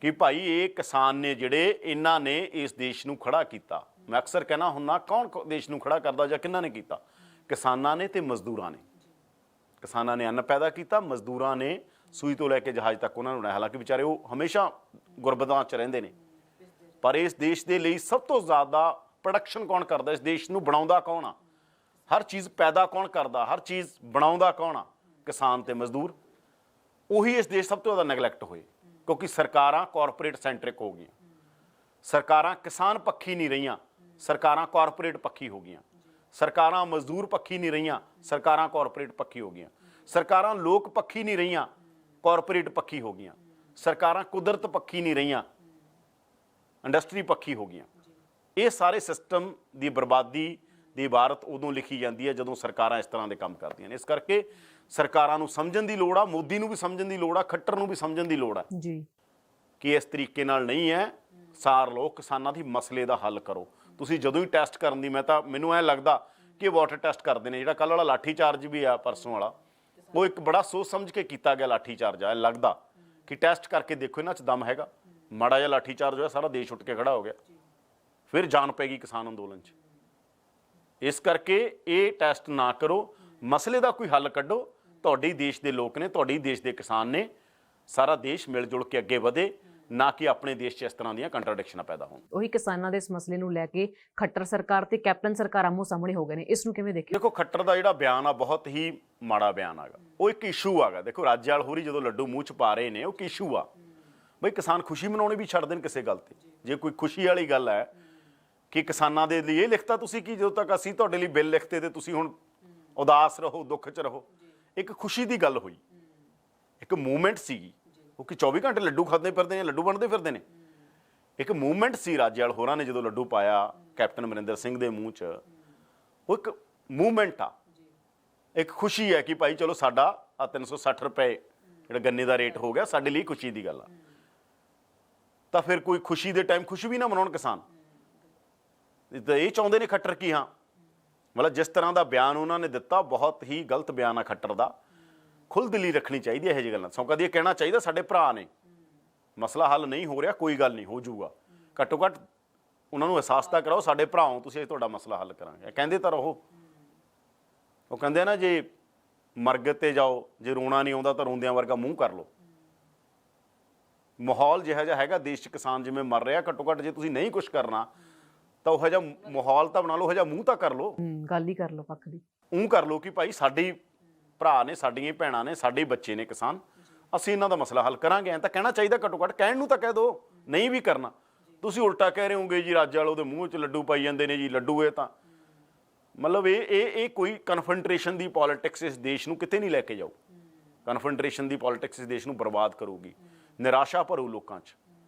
ਕਿ ਭਾਈ ਇਹ ਕਿਸਾਨ ਨੇ ਜਿਹੜੇ, ਇਹਨਾਂ ਨੇ ਇਸ ਦੇਸ਼ ਨੂੰ ਖੜਾ ਕੀਤਾ। ਮੈਂ ਅਕਸਰ ਕਹਿਣਾ ਹੁੰਦਾ, ਕੌਣ ਦੇਸ਼ ਨੂੰ ਖੜਾ ਕਰਦਾ ਜਾਂ ਕਿਹਨਾਂ ਨੇ ਕੀਤਾ? ਕਿਸਾਨਾਂ ਨੇ ਤੇ ਮਜ਼ਦੂਰਾਂ ਨੇ। ਕਿਸਾਨਾਂ ਨੇ ਅੰਨ ਪੈਦਾ ਕੀਤਾ, ਮਜ਼ਦੂਰਾਂ ਨੇ ਸੂਈ ਤੋਂ ਲੈ ਕੇ ਜਹਾਜ਼ ਤੱਕ ਉਹਨਾਂ ਨੂੰ ਬਣਾਇਆ। ਹਾਲਾਂਕਿ ਵਿਚਾਰੇ ਉਹ ਹਮੇਸ਼ਾ ਗੁਰਬਤਾਂ 'ਚ ਰਹਿੰਦੇ ਨੇ, ਪਰ ਇਸ ਦੇਸ਼ ਦੇ ਲਈ ਸਭ ਤੋਂ ਜ਼ਿਆਦਾ ਪ੍ਰੋਡਕਸ਼ਨ ਕੌਣ ਕਰਦਾ? ਇਸ ਦੇਸ਼ ਨੂੰ ਬਣਾਉਂਦਾ ਕੌਣ ਆ? ਹਰ ਚੀਜ਼ ਪੈਦਾ ਕੌਣ ਕਰਦਾ? ਹਰ ਚੀਜ਼ ਬਣਾਉਂਦਾ ਕੌਣ ਆ? ਕਿਸਾਨ ਤੇ ਮਜ਼ਦੂਰ। ਉਹੀ ਇਸ ਦੇਸ਼ ਸਭ ਤੋਂ ਜ਼ਿਆਦਾ ਨੈਗਲੈਕਟ ਹੋਏ, ਕਿਉਂਕਿ ਸਰਕਾਰਾਂ ਕਾਰਪੋਰੇਟ ਸੈਂਟਰਿਕ ਹੋ ਗਈਆਂ। ਸਰਕਾਰਾਂ ਕਿਸਾਨ ਪੱਖੀ ਨਹੀਂ ਰਹੀਆਂ, ਸਰਕਾਰਾਂ ਕਾਰਪੋਰੇਟ ਪੱਖੀ ਹੋ ਗਈਆਂ। ਸਰਕਾਰਾਂ ਮਜ਼ਦੂਰ ਪੱਖੀ ਨਹੀਂ ਰਹੀਆਂ, ਸਰਕਾਰਾਂ ਕਾਰਪੋਰੇਟ ਪੱਖੀ ਹੋ ਗਈਆਂ। ਸਰਕਾਰਾਂ ਲੋਕ ਪੱਖੀ ਨਹੀਂ ਰਹੀਆਂ, ਕਾਰਪੋਰੇਟ ਪੱਖੀ ਹੋ ਗਈਆਂ। ਸਰਕਾਰਾਂ ਕੁਦਰਤ ਪੱਖੀ ਨਹੀਂ ਰਹੀਆਂ, ਇੰਡਸਟਰੀ ਪੱਖੀ ਹੋ ਗਈਆਂ। ਇਹ ਸਾਰੇ ਸਿਸਟਮ ਦੀ ਬਰਬਾਦੀ ਦੀ ਇਬਾਰਤ ਉਦੋਂ ਲਿਖੀ ਜਾਂਦੀ ਹੈ ਜਦੋਂ ਸਰਕਾਰਾਂ ਇਸ ਤਰ੍ਹਾਂ ਦੇ ਕੰਮ ਕਰਦੀਆਂ ਨੇ। ਇਸ ਕਰਕੇ ਸਰਕਾਰਾਂ ਨੂੰ ਸਮਝਣ ਦੀ ਲੋੜ ਆ, ਮੋਦੀ ਨੂੰ ਵੀ ਸਮਝਣ ਦੀ ਲੋੜ ਆ, ਖੱਟਰ ਨੂੰ ਵੀ ਸਮਝਣ ਦੀ ਲੋੜ ਆ ਜੀ ਕਿ ਇਸ ਤਰੀਕੇ ਨਾਲ ਨਹੀਂ ਹੈ। ਸਾਰ ਲਓ, ਕਿਸਾਨਾਂ ਦੀ ਮਸਲੇ ਦਾ ਹੱਲ ਕਰੋ। ਤੁਸੀਂ ਜਦੋਂ ਹੀ ਟੈਸਟ ਕਰਨ ਦੀ, ਮੈਨੂੰ ਐਂ ਲੱਗਦਾ ਕਿ ਵਾਟਰ ਟੈਸਟ ਕਰਦੇ ਨੇ। ਜਿਹੜਾ ਕੱਲ੍ਹ ਵਾਲਾ ਲਾਠੀ ਚਾਰਜ ਵੀ ਆ, ਪਰਸੋਂ ਵਾਲਾ, ਉਹ ਇੱਕ ਬੜਾ ਸੋਚ ਸਮਝ ਕੇ ਕੀਤਾ ਗਿਆ ਲਾਠੀ ਚਾਰਜ ਆ। ਲੱਗਦਾ ਕਿ ਟੈਸਟ ਕਰਕੇ ਦੇਖੋ ਇਹਨਾਂ 'ਚ ਦਮ ਹੈਗਾ। ਮਾੜਾ ਜਿਹਾ ਲਾਠੀ ਚਾਰਜ ਹੋਇਆ, ਸਾਰਾ ਦੇਸ਼ ਉੱਠ ਕੇ ਖੜਾ ਹੋ ਗਿਆ। ਫਿਰ ਜਾਨ ਪੈ ਗਈ ਕਿਸਾਨ ਅੰਦੋਲਨ 'ਚ। ਇਸ ਕਰਕੇ ਇਹ ਟੈਸਟ ਨਾ ਕਰੋ, ਮਸਲੇ ਦਾ ਕੋਈ ਹੱਲ ਕੱਢੋ। ਤੁਹਾਡੇ ਦੇਸ਼ ਦੇ ਲੋਕ ਨੇ, ਤੁਹਾਡੇ ਦੇਸ਼ ਦੇ ਕਿਸਾਨ ਨੇ, ਸਾਰਾ ਦੇਸ਼ ਮਿਲ ਜੁਲ ਕੇ ਅੱਗੇ ਵਧੇ, ਨਾ ਕਿ ਆਪਣੇ ਦੇਸ਼ 'ਚ ਇਸ ਤਰ੍ਹਾਂ ਦੀਆਂ ਕੰਟਰਾਡਿਕਸ਼ਨਾਂ ਪੈਦਾ ਹੋਣ। ਉਹੀ ਕਿਸਾਨਾਂ ਦੇ ਇਸ ਮਸਲੇ ਨੂੰ ਲੈ ਕੇ ਖੱਟਰ ਸਰਕਾਰ ਤੇ ਕੈਪਟਨ ਸਰਕਾਰ ਆਮੋ ਸਾਹਮਣੇ ਹੋ ਗਏ ਨੇ, ਇਸ ਨੂੰ ਕਿਵੇਂ ਦੇਖਿਓ? ਦੇਖੋ, ਖੱਟਰ ਦਾ ਜਿਹੜਾ ਬਿਆਨ ਆ ਬਹੁਤ ਹੀ ਮਾੜਾ ਬਿਆਨ ਆਗਾ। ਉਹ ਇੱਕ ਇਸ਼ੂ ਆਗਾ। ਦੇਖੋ, ਰਾਜੇਵਾਲ ਹੋਰੀ ਜਦੋਂ ਲੱਡੂ ਮੂੰਹ 'ਚ ਪਾ ਰਹੇ ਨੇ, ਉਹ ਇੱਕ ਇਸ਼ੂ ਆ ਬਈ ਕਿਸਾਨ ਖੁਸ਼ੀ ਮਨਾਉਣੀ ਵੀ ਛੱਡ ਦੇਣ ਕਿਸੇ ਗੱਲ ਤੇ। ਜੇ ਕੋਈ ਖੁਸ਼ੀ ਵਾਲੀ ਗੱਲ ਹੈ ਕਿ ਕਿਸਾਨਾਂ ਦੇ ਲਈ ਇਹ ਲਿਖਤਾ ਤੁਸੀਂ ਕਿ ਜਦੋਂ ਤੱਕ ਅਸੀਂ ਤੁਹਾਡੇ ਲਈ ਬਿੱਲ ਲਿਖਤੇ ਤੇ ਤੁਸੀਂ ਹੁਣ ਉਦਾਸ ਰਹੋ, ਦੁੱਖ 'ਚ ਰਹੋ, ਇੱਕ ਖੁਸ਼ੀ ਦੀ ਗੱਲ ਹੋਈ, ਇੱਕ ਮੂਵਮੈਂਟ ਸੀਗੀ। ਉਹ ਕਿ 24 ਘੰਟੇ ਲੱਡੂ ਖਾਂਦੇ ਫਿਰਦੇ ਨੇ, ਲੱਡੂ ਬਣਦੇ ਫਿਰਦੇ ਨੇ। ਇੱਕ ਮੂਵਮੈਂਟ ਸੀ ਰਾਜੇਵਾਲ ਹੋਰਾਂ ਨੇ ਜਦੋਂ ਲੱਡੂ ਪਾਇਆ ਕੈਪਟਨ ਅਮਰਿੰਦਰ ਸਿੰਘ ਦੇ ਮੂੰਹ 'ਚ। ਉਹ ਇੱਕ ਮੂਵਮੈਂਟ ਆ, ਇੱਕ ਖੁਸ਼ੀ ਹੈ ਕਿ ਭਾਈ ਚਲੋ ਸਾਡਾ ਆ 360 ਰੁਪਏ ਜਿਹੜਾ ਗੰਨੇ ਦਾ ਰੇਟ ਹੋ ਗਿਆ, ਸਾਡੇ ਲਈ ਖੁਸ਼ੀ ਦੀ ਗੱਲ ਆ। ਤਾਂ ਫਿਰ ਕੋਈ ਖੁਸ਼ੀ ਦੇ ਟਾਈਮ ਖੁਸ਼ੀ ਵੀ ਨਾ ਮਨਾਉਣ ਕਿਸਾਨ। ਤਾਂ ਇਹ ਚਾਹੁੰਦੇ ਨੇ ਖੱਟਰ ਕੀ, ਹਾਂ ਮਤਲਬ ਜਿਸ ਤਰ੍ਹਾਂ ਦਾ ਬਿਆਨ ਉਹਨਾਂ ਨੇ ਦਿੱਤਾ, ਬਹੁਤ ਹੀ ਗਲਤ ਬਿਆਨ ਆ ਖੱਟਰ ਦਾ। ਖੁੱਲ੍ਹਦਿਲੀ ਰੱਖਣੀ ਚਾਹੀਦੀ ਹੈ ਇਹੋ ਜਿਹੀ ਗੱਲਾਂ। ਸੌ ਕਦੀ ਇਹ ਕਹਿਣਾ ਚਾਹੀਦਾ ਸਾਡੇ ਭਰਾ ਨੇ, ਮਸਲਾ ਹੱਲ ਨਹੀਂ ਹੋ ਰਿਹਾ, ਕੋਈ ਗੱਲ ਨਹੀਂ, ਹੋ ਜਾਊਗਾ। ਘੱਟੋ ਘੱਟ ਉਹਨਾਂ ਨੂੰ ਅਹਿਸਾਸ ਤਾਂ ਕਰਾਓ, ਸਾਡੇ ਭਰਾ ਹੋ ਤੁਸੀਂ, ਤੁਹਾਡਾ ਮਸਲਾ ਹੱਲ ਕਰਾਂਗੇ। ਕਹਿੰਦੇ ਤਾਂ ਰਹੋ। ਉਹ ਕਹਿੰਦੇ ਨਾ, ਜੇ ਮਰਗਤ ਤੇ ਜਾਓ, ਜੇ ਰੋਣਾ ਨਹੀਂ ਆਉਂਦਾ ਤਾਂ ਰੋਂਦਿਆਂ ਵਰਗਾ ਮੂੰਹ ਕਰ ਲਓ। ਮਾਹੌਲ ਜਿਹੋ ਜਿਹਾ ਹੈਗਾ ਦੇਸ਼ 'ਚ, ਕਿਸਾਨ ਜਿਵੇਂ ਮਰ ਰਿਹਾ, ਘੱਟੋ ਘੱਟ ਜੇ ਤੁਸੀਂ ਨਹੀਂ ਕੁਛ ਕਰਨਾ ਤਾਂ ਉਹੋ ਜਿਹਾ ਮਾਹੌਲ ਤਾਂ ਬਣਾ ਲਓ, ਉਹੋ ਜਿਹਾ ਮੂੰਹ ਤਾਂ ਕਰ ਲਓ, ਗੱਲ ਹੀ ਕਰ ਲਓ ਪੱਖ ਦੀ। ਉਹ ਕਰ ਲਓ ਕਿ ਭਾਈ ਸਾਡੇ ਭਰਾ ਨੇ, ਸਾਡੀਆਂ ਭੈਣਾਂ ਨੇ, ਸਾਡੇ ਬੱਚੇ ਨੇ ਕਿਸਾਨ, ਅਸੀਂ ਇਹਨਾਂ ਦਾ ਮਸਲਾ ਹੱਲ ਕਰਾਂਗੇ। ਐਂ ਤਾਂ ਕਹਿਣਾ ਚਾਹੀਦਾ ਘੱਟੋ ਘੱਟ। ਕਹਿਣ ਨੂੰ ਤਾਂ ਕਹਿ ਦਿਓ, ਨਹੀਂ ਵੀ ਕਰਨਾ। ਤੁਸੀਂ ਉਲਟਾ ਕਹਿ ਰਹੇ ਹੋਗੇ ਜੀ ਰਾਜੇਵਾਲ ਉਹਦੇ ਮੂੰਹ 'ਚ ਲੱਡੂ ਪਾਈ ਜਾਂਦੇ ਨੇ ਜੀ, ਲੱਡੂ। ਇਹ ਤਾਂ ਮਤਲਬ ਇਹ ਕੋਈ ਕਨਫਰੰਟ੍ਰੇਸ਼ਨ ਦੀ ਪੋਲਿਟਿਕਸ ਇਸ ਦੇਸ਼ ਨੂੰ ਕਿਤੇ ਨਹੀਂ ਲੈ ਕੇ ਜਾਊ। ਕਨਫਰੰਟ੍ਰੇਸ਼ਨ ਦੀ ਪੋਲਿਟਿਕਸ ਇਸ ਦੇਸ਼ ਨੂੰ ਬਰਬਾਦ ਕਰੂਗੀ, ਨਿਰਾਸ਼ਾ ਭਰੂ ਲੋਕਾਂ 'ਚ।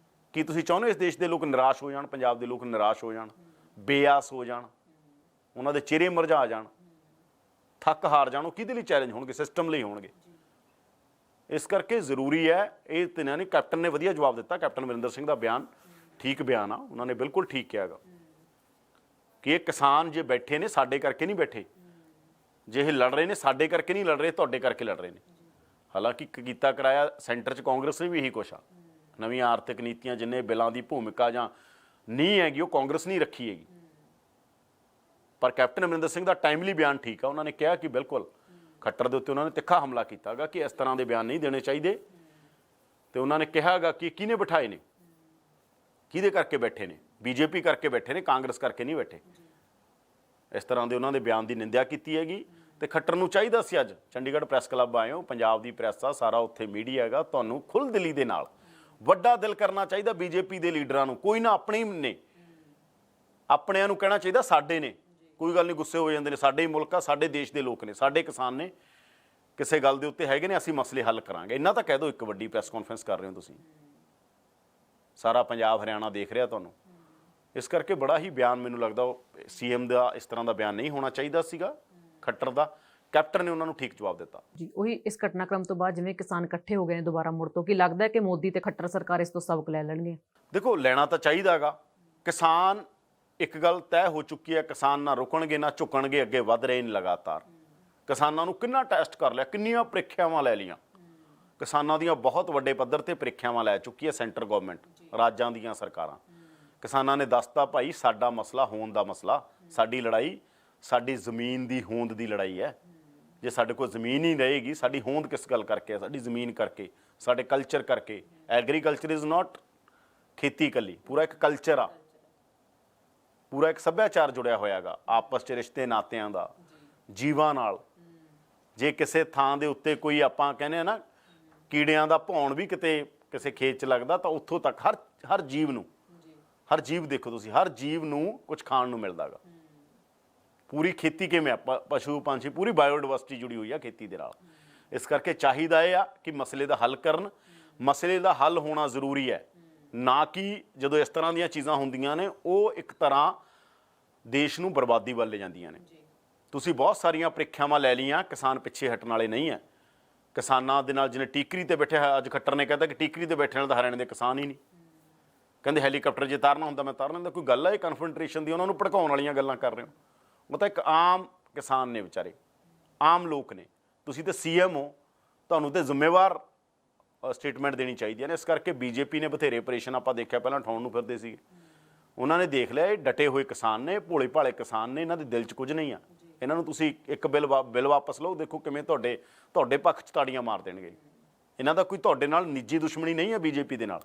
ਕੀ ਤੁਸੀਂ ਚਾਹੁੰਦੇ ਇਸ ਦੇਸ਼ ਦੇ ਲੋਕ ਨਿਰਾਸ਼ ਹੋ ਜਾਣ, ਪੰਜਾਬ ਦੇ ਲੋਕ ਨਿਰਾਸ਼ ਹੋ ਜਾਣ, ਬੇਆਸ ਹੋ ਜਾਣ, ਉਹਨਾਂ ਦੇ ਚਿਹਰੇ ਮੁਰਝਾ ਜਾਣ, ਥੱਕ ਹਾਰ ਜਾਣ? ਉਹ ਕਿਹਦੇ ਲਈ ਚੈਲੰਜ ਹੋਣਗੇ? ਸਿਸਟਮ ਲਈ ਹੋਣਗੇ। ਇਸ ਕਰਕੇ ਜ਼ਰੂਰੀ ਹੈ, ਇਹ ਤਿੰਨਾਂ ਨੇ, ਕੈਪਟਨ ਨੇ ਵਧੀਆ ਜਵਾਬ ਦਿੱਤਾ। ਕੈਪਟਨ ਅਮਰਿੰਦਰ ਸਿੰਘ ਦਾ ਬਿਆਨ ਠੀਕ ਬਿਆਨ ਆ, ਉਹਨਾਂ ਨੇ ਬਿਲਕੁਲ ਠੀਕ ਕਿਹਾ ਗਾ ਕਿ ਇਹ ਕਿਸਾਨ ਜੇ ਬੈਠੇ ਨੇ ਸਾਡੇ ਕਰਕੇ ਨਹੀਂ ਬੈਠੇ, ਜੇ ਇਹ ਲੜ ਰਹੇ ਨੇ ਸਾਡੇ ਕਰਕੇ ਨਹੀਂ ਲੜ ਰਹੇ, ਤੁਹਾਡੇ ਕਰਕੇ ਲੜ ਰਹੇ ਨੇ। ਹਾਲਾਂਕਿ ਕੀਤਾ ਕਰਾਇਆ ਸੈਂਟਰ 'ਚ ਕਾਂਗਰਸ ਨੇ ਵੀ ਇਹੀ ਕੁਛ ਆ। ਨਵੀਆਂ ਆਰਥਿਕ ਨੀਤੀਆਂ, ਜਿੰਨੇ ਬਿੱਲਾਂ ਦੀ ਭੂਮਿਕਾ ਜਾਂ ਨਹੀਂ ਹੈਗੀ, ਉਹ ਕਾਂਗਰਸ ਨਹੀਂ ਰੱਖੀ ਹੈਗੀ। ਪਰ ਕੈਪਟਨ ਅਮਰਿੰਦਰ ਸਿੰਘ ਦਾ ਟਾਈਮਲੀ ਬਿਆਨ ਠੀਕ ਆ। ਉਹਨਾਂ ਨੇ ਕਿਹਾ ਕਿ ਬਿਲਕੁਲ ਖੱਟਰ ਦੇ ਉੱਤੇ ਉਹਨਾਂ ਨੇ ਤਿੱਖਾ ਹਮਲਾ ਕੀਤਾ ਗਾ ਕਿ ਇਸ ਤਰ੍ਹਾਂ ਦੇ ਬਿਆਨ ਨਹੀਂ ਦੇਣੇ ਚਾਹੀਦੇ। ਤੇ ਉਹਨਾਂ ਨੇ ਕਿਹਾ ਗਾ ਕਿ ਕਿਹਨੇ ਬਿਠਾਏ ਨੇ, ਕਿਹਦੇ ਕਰਕੇ ਬੈਠੇ ਨੇ, ਬੀਜੇਪੀ ਕਰਕੇ ਬੈਠੇ ਨੇ, ਕਾਂਗਰਸ ਕਰਕੇ ਨਹੀਂ ਬੈਠੇ। ਇਸ ਤਰ੍ਹਾਂ ਦੇ ਉਹਨਾਂ ਦੇ ਬਿਆਨ ਦੀ ਨਿੰਦਿਆ ਕੀਤੀ ਹੈਗੀ। ਤੇ ਖੱਟਰ ਨੂੰ ਚਾਹੀਦਾ ਸੀ, ਅੱਜ ਚੰਡੀਗੜ੍ਹ ਪ੍ਰੈਸ ਕਲੱਬ ਆਏ ਹੋ, ਪੰਜਾਬ ਦੀ ਪ੍ਰੈਸ ਆ, ਸਾਰਾ ਉੱਥੇ ਮੀਡੀਆ ਹੈਗਾ, ਤੁਹਾਨੂੰ ਖੁੱਲ੍ਹ ਦਿਲੀ ਦੇ ਨਾਲ ਵੱਡਾ ਦਿਲ ਕਰਨਾ ਚਾਹੀਦਾ ਬੀਜੇਪੀ ਦੇ ਲੀਡਰਾਂ ਨੂੰ। ਕੋਈ ਨਾ ਆਪਣੇ ਨੇ, ਆਪਣਿਆਂ ਨੂੰ ਕਹਿਣਾ ਚਾਹੀਦਾ ਸਾਡੇ ਨੇ, ਕੋਈ ਗੱਲ ਨਹੀਂ, ਗੁੱਸੇ ਹੋ ਜਾਂਦੇ ਨੇ, ਸਾਡੇ ਹੀ ਮੁਲਕ ਆ, ਸਾਡੇ ਦੇਸ਼ ਦੇ ਲੋਕ ਨੇ, ਸਾਡੇ ਕਿਸਾਨ ਨੇ, ਕਿਸੇ ਗੱਲ ਦੇ ਉੱਤੇ ਹੈਗੇ ਨੇ, ਅਸੀਂ ਮਸਲੇ ਹੱਲ ਕਰਾਂਗੇ। ਇੰਨਾ ਤਾਂ ਕਹਿ ਦਿਓ। ਇੱਕ ਵੱਡੀ ਪ੍ਰੈਸ ਕਾਨਫਰੰਸ ਕਰ ਰਹੇ ਹੋ ਤੁਸੀਂ, ਸਾਰਾ ਪੰਜਾਬ ਹਰਿਆਣਾ ਦੇਖ ਰਿਹਾ ਤੁਹਾਨੂੰ। ਇਸ ਕਰਕੇ ਬੜਾ ਹੀ ਬਿਆਨ, ਮੈਨੂੰ ਲੱਗਦਾ ਉਹ ਸੀਐਮ ਦਾ ਇਸ ਤਰ੍ਹਾਂ ਦਾ ਬਿਆਨ ਨਹੀਂ ਹੋਣਾ ਚਾਹੀਦਾ ਸੀਗਾ ਖੱਟਰ ਦਾ। ਕੈਪਟਨ ਨੇ ਉਹਨਾਂ ਨੂੰ ਠੀਕ ਜਵਾਬ ਦਿੱਤਾ ਜੀ। ਉਹੀ ਇਸ ਘਟਨਾਕ੍ਰਮ ਤੋਂ ਬਾਅਦ ਜਿਵੇਂ ਕਿਸਾਨ ਇਕੱਠੇ ਹੋ ਗਏ ਨੇ ਦੁਬਾਰਾ ਮੁੜ ਤੋਂ, ਕੀ ਲੱਗਦਾ ਹੈ ਕਿ ਮੋਦੀ ਤੇ ਖੱਟਰ ਸਰਕਾਰ ਇਸ ਤੋਂ ਸਬਕ ਲੈ ਲੈਣਗੇ? ਦੇਖੋ, ਲੈਣਾ ਤਾਂ ਚਾਹੀਦਾ ਹੈਗਾ। ਕਿਸਾਨ, ਇੱਕ ਗੱਲ ਤੈਅ ਹੋ ਚੁੱਕੀ ਹੈ, ਕਿਸਾਨ ਨਾ ਰੁਕਣਗੇ ਨਾ ਝੁਕਣਗੇ, ਅੱਗੇ ਵੱਧ ਰਹੇ ਨੇ ਲਗਾਤਾਰ। ਕਿਸਾਨਾਂ ਨੂੰ ਕਿੰਨਾ ਟੈਸਟ ਕਰ ਲਿਆ, ਕਿੰਨੀਆਂ ਪ੍ਰੀਖਿਆਵਾਂ ਲੈ ਲਈਆਂ ਕਿਸਾਨਾਂ ਦੀਆਂ, ਬਹੁਤ ਵੱਡੇ ਪੱਧਰ ਤੇ ਪ੍ਰੀਖਿਆਵਾਂ ਲੈ ਚੁੱਕੀ ਹੈ ਸੈਂਟਰ ਗਵਰਨਮੈਂਟ, ਰਾਜਾਂ ਦੀਆਂ ਸਰਕਾਰਾਂ। ਕਿਸਾਨਾਂ ਨੇ ਦੱਸਤਾ ਭਾਈ ਸਾਡਾ ਮਸਲਾ ਹੋਂਦ ਦਾ ਮਸਲਾ, ਸਾਡੀ ਲੜਾਈ ਸਾਡੀ ਜ਼ਮੀਨ ਦੀ ਹੋਂਦ ਦੀ ਲੜਾਈ ਹੈ। ਜੇ ਸਾਡੇ ਕੋਲ ਜ਼ਮੀਨ ਹੀ ਰਹੇਗੀ, ਸਾਡੀ ਹੋਂਦ ਕਿਸ ਗੱਲ ਕਰਕੇ ਹੈ? ਸਾਡੀ ਜ਼ਮੀਨ ਕਰਕੇ, ਸਾਡੇ ਕਲਚਰ ਕਰਕੇ। ਐਗਰੀਕਲਚਰ ਇਜ਼ ਨਾਟ ਖੇਤੀ ਇਕੱਲੀ, ਪੂਰਾ ਇੱਕ ਕਲਚਰ ਆ, ਪੂਰਾ ਇੱਕ ਸੱਭਿਆਚਾਰ ਜੁੜਿਆ ਹੋਇਆ ਹੈਗਾ ਆਪਸ 'ਚ, ਰਿਸ਼ਤੇ ਨਾਤਿਆਂ ਦਾ, ਜੀਵਾਂ ਨਾਲ। ਜੇ ਕਿਸੇ ਥਾਂ ਦੇ ਉੱਤੇ ਕੋਈ, ਆਪਾਂ ਕਹਿੰਦੇ ਆ ਨਾ, ਕੀੜਿਆਂ ਦਾ ਭੌਣ ਵੀ ਕਿਤੇ ਕਿਸੇ ਖੇਤ 'ਚ ਲੱਗਦਾ, ਤਾਂ ਉੱਥੋਂ ਤੱਕ ਹਰ ਜੀਵ ਨੂੰ, ਹਰ ਜੀਵ ਦੇਖੋ ਤੁਸੀਂ, ਹਰ ਜੀਵ ਨੂੰ ਕੁਝ ਖਾਣ ਨੂੰ ਮਿਲਦਾ ਗਾ। ਪੂਰੀ ਖੇਤੀ ਕਿਵੇਂ ਆ, ਪਸ਼ੂ ਪੰਛੀ, ਪੂਰੀ ਬਾਇਓਡਾਇਵਰਸਿਟੀ ਜੁੜੀ ਹੋਈ ਆ ਖੇਤੀ ਦੇ ਨਾਲ। ਇਸ ਕਰਕੇ ਚਾਹੀਦਾ ਇਹ ਆ ਕਿ ਮਸਲੇ ਦਾ ਹੱਲ ਕਰਨ। ਮਸਲੇ ਦਾ ਹੱਲ ਹੋਣਾ ਜ਼ਰੂਰੀ ਹੈ, ਨਾ ਕਿ ਜਦੋਂ ਇਸ ਤਰ੍ਹਾਂ ਦੀਆਂ ਚੀਜ਼ਾਂ ਹੁੰਦੀਆਂ ਨੇ, ਉਹ ਇੱਕ ਤਰ੍ਹਾਂ ਦੇਸ਼ ਨੂੰ ਬਰਬਾਦੀ ਵੱਲ ਲੈ ਜਾਂਦੀਆਂ ਨੇ। ਤੁਸੀਂ ਬਹੁਤ ਸਾਰੀਆਂ ਪ੍ਰੀਖਿਆਵਾਂ ਲੈ ਲਈਆਂ, ਕਿਸਾਨ ਪਿੱਛੇ ਹਟਣ ਵਾਲੇ ਨਹੀਂ ਹੈ। ਕਿਸਾਨਾਂ ਦੇ ਨਾਲ ਜਿਹਨੇ ਟੀਕਰੀ ਤੇ ਬੈਠਿਆ, ਅੱਜ ਖੱਟਰ ਨੇ ਕਹਿੰਦਾ ਕਿ ਟੀਕਰੀ ਤੇ ਬੈਠਣ ਵਾਲੇ ਤਾਂ ਹਰਿਆਣੇ ਦੇ ਕਿਸਾਨ ਹੀ ਨਹੀਂ। ਕਹਿੰਦੇ ਹੈਲੀਕਾਪਟਰ ਜੇ ਤਾਰਨਾ ਹੁੰਦਾ ਮੈਂ ਤਾਰ ਲੈਂਦਾ। ਕੋਈ ਗੱਲ ਹੈ ਇਹ ਕਨਫਰੰਟ੍ਰੇਸ਼ਨ ਦੀ? ਉਹਨਾਂ ਨੂੰ ਭੜਕਾਉਣ ਵਾਲੀਆਂ ਗੱਲਾਂ ਕਰ ਰਹੇ ਹੋ। ਉਹ ਤਾਂ ਇੱਕ ਆਮ ਕਿਸਾਨ ਨੇ ਵਿਚਾਰੇ, ਆਮ ਲੋਕ ਨੇ। ਤੁਸੀਂ ਤਾਂ ਸੀਐਮ ਹੋ, ਤੁਹਾਨੂੰ ਤਾਂ ਜ਼ਿੰਮੇਵਾਰ ਸਟੇਟਮੈਂਟ ਦੇਣੀ ਚਾਹੀਦੀ ਹੈ ਨੇ। ਇਸ ਕਰਕੇ ਬੀਜੇਪੀ ਨੇ ਬਥੇਰੇ ਆਪਰੇਸ਼ਨ ਆਪਾਂ ਦੇਖਿਆ ਪਹਿਲਾਂ ਉਠਾਉਣ ਨੂੰ ਫਿਰਦੇ ਸੀਗੇ, ਉਹਨਾਂ ਨੇ ਦੇਖ ਲਿਆ ਇਹ ਡਟੇ ਹੋਏ ਕਿਸਾਨ ਨੇ, ਭੋਲੇ ਭਾਲੇ ਕਿਸਾਨ ਨੇ, ਇਹਨਾਂ ਦੇ ਦਿਲ 'ਚ ਕੁਝ ਨਹੀਂ ਆ। ਇਹਨਾਂ ਨੂੰ ਤੁਸੀਂ ਇੱਕ ਬਿੱਲ ਵਾਪਸ ਲਓ, ਦੇਖੋ ਕਿਵੇਂ ਤੁਹਾਡੇ ਪੱਖ 'ਚ ਤਾੜੀਆਂ ਮਾਰ ਦੇਣਗੇ। ਇਹਨਾਂ ਦਾ ਕੋਈ ਤੁਹਾਡੇ ਨਾਲ ਨਿੱਜੀ ਦੁਸ਼ਮਣੀ ਨਹੀਂ ਹੈ ਬੀਜੇਪੀ ਦੇ ਨਾਲ।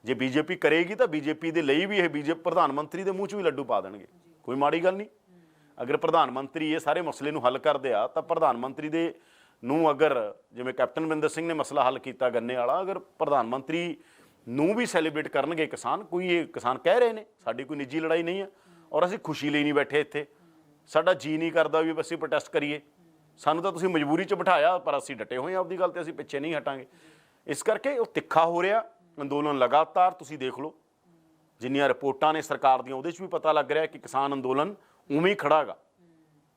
ਜੇ ਬੀਜੇਪੀ ਕਰੇਗੀ ਤਾਂ ਬੀਜੇਪੀ ਦੇ ਲਈ ਵੀ ਇਹ ਬੀਜੇਪੀ ਪ੍ਰਧਾਨ ਮੰਤਰੀ ਦੇ ਮੂੰਹ 'ਚ ਵੀ ਲੱਡੂ ਪਾ ਦੇਣਗੇ, ਕੋਈ ਮਾੜੀ ਗੱਲ ਨਹੀਂ। ਅਗਰ ਪ੍ਰਧਾਨ ਮੰਤਰੀ ਇਹ ਸਾਰੇ ਮਸਲੇ ਨੂੰ ਹੱਲ ਕਰਦੇ ਆ ਤਾਂ ਪ੍ਰਧਾਨ ਮੰਤਰੀ ਦੇ ਨੂੰ, ਅਗਰ ਜਿਵੇਂ ਕੈਪਟਨ ਅਮਰਿੰਦਰ ਸਿੰਘ ਨੇ ਮਸਲਾ ਹੱਲ ਕੀਤਾ ਗੰਨੇ ਵਾਲਾ, ਅਗਰ ਪ੍ਰਧਾਨ ਮੰਤਰੀ ਨੂੰ ਵੀ ਸੈਲੀਬ੍ਰੇਟ ਕਰਨਗੇ ਕਿਸਾਨ, ਕੋਈ ਇਹ ਕਿਸਾਨ ਕਹਿ ਰਹੇ ਨੇ ਸਾਡੀ ਕੋਈ ਨਿੱਜੀ ਲੜਾਈ ਨਹੀਂ ਹੈ ਔਰ ਅਸੀਂ ਖੁਸ਼ੀ ਲਈ ਨਹੀਂ ਬੈਠੇ ਇੱਥੇ, ਸਾਡਾ ਜੀ ਨਹੀਂ ਕਰਦਾ ਵੀ ਅਸੀਂ ਪ੍ਰੋਟੈਸਟ ਕਰੀਏ, ਸਾਨੂੰ ਤਾਂ ਤੁਸੀਂ ਮਜਬੂਰੀ 'ਚ ਬਿਠਾਇਆ ਪਰ ਅਸੀਂ ਡਟੇ ਹੋਏ ਹਾਂ ਆਪਦੀ ਗੱਲ ਤੇ, ਅਸੀਂ ਪਿੱਛੇ ਨਹੀਂ ਹਟਾਂਗੇ। ਇਸ ਕਰਕੇ ਉਹ ਤਿੱਖਾ ਹੋ ਰਿਹਾ ਅੰਦੋਲਨ ਲਗਾਤਾਰ। ਤੁਸੀਂ ਦੇਖ ਲਓ ਜਿੰਨੀਆਂ ਰਿਪੋਰਟਾਂ ਨੇ ਸਰਕਾਰ ਦੀਆਂ, ਉਹਦੇ 'ਚ ਵੀ ਪਤਾ ਲੱਗ ਰਿਹਾ ਕਿ ਕਿਸਾਨ ਅੰਦੋਲਨ ਉਵੇਂ ਹੀ ਖੜਾ ਗਾ।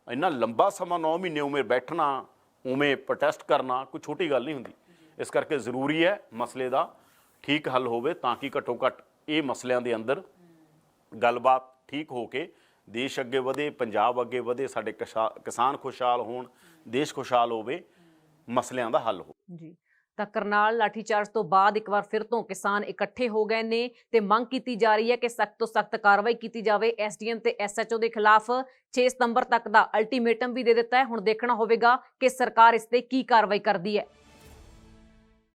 ਇੰਨਾ ਲੰਬਾ ਸਮਾਂ 9 ਮਹੀਨੇ ਉਵੇਂ ਬੈਠਣਾ, ਉਵੇਂ ਪ੍ਰੋਟੈਸਟ ਕਰਨਾ ਕੋਈ ਛੋਟੀ ਗੱਲ ਨਹੀਂ ਹੁੰਦੀ। ਇਸ ਕਰਕੇ ਜ਼ਰੂਰੀ ਹੈ ਮਸਲੇ ਦਾ ਠੀਕ ਹੱਲ ਹੋਵੇ ਤਾਂ ਕਿ ਘੱਟੋ ਘੱਟ ਇਹ ਮਸਲਿਆਂ ਦੇ ਅੰਦਰ ਗੱਲਬਾਤ ਠੀਕ ਹੋ ਕੇ ਦੇਸ਼ ਅੱਗੇ ਵਧੇ, ਪੰਜਾਬ ਅੱਗੇ ਵਧੇ, ਸਾਡੇ ਕਿਸਾਨ ਖੁਸ਼ਹਾਲ ਹੋਣ, ਦੇਸ਼ ਖੁਸ਼ਹਾਲ ਹੋਵੇ, ਮਸਲਿਆਂ ਦਾ ਹੱਲ ਹੋ ਜੀ। ਤਾਂ ਕਰਨਾਲ ਲਾਠੀਚਾਰਜ ਤੋਂ ਬਾਅਦ ਇੱਕ ਵਾਰ ਫਿਰ ਤੋਂ ਕਿਸਾਨ ਇਕੱਠੇ ਹੋ ਗਏ ਨੇ ਤੇ ਮੰਗ ਕੀਤੀ ਜਾ ਰਹੀ ਹੈ ਕਿ ਸਖਤ ਤੋਂ ਸਖਤ ਕਾਰਵਾਈ ਕੀਤੀ ਜਾਵੇ। ਐਸਡੀਐਮ ਤੇ ਐਸਐਚਓ ਦੇ ਖਿਲਾਫ 6 ਸਤੰਬਰ ਤੱਕ ਦਾ ਅਲਟੀਮੇਟਮ ਵੀ ਦੇ ਦਿੱਤਾ ਹੈ। ਹੁਣ ਦੇਖਣਾ ਹੋਵੇਗਾ ਕਿ ਸਰਕਾਰ ਇਸ ਤੇ ਕੀ ਕਾਰਵਾਈ ਕਰਦੀ ਹੈ।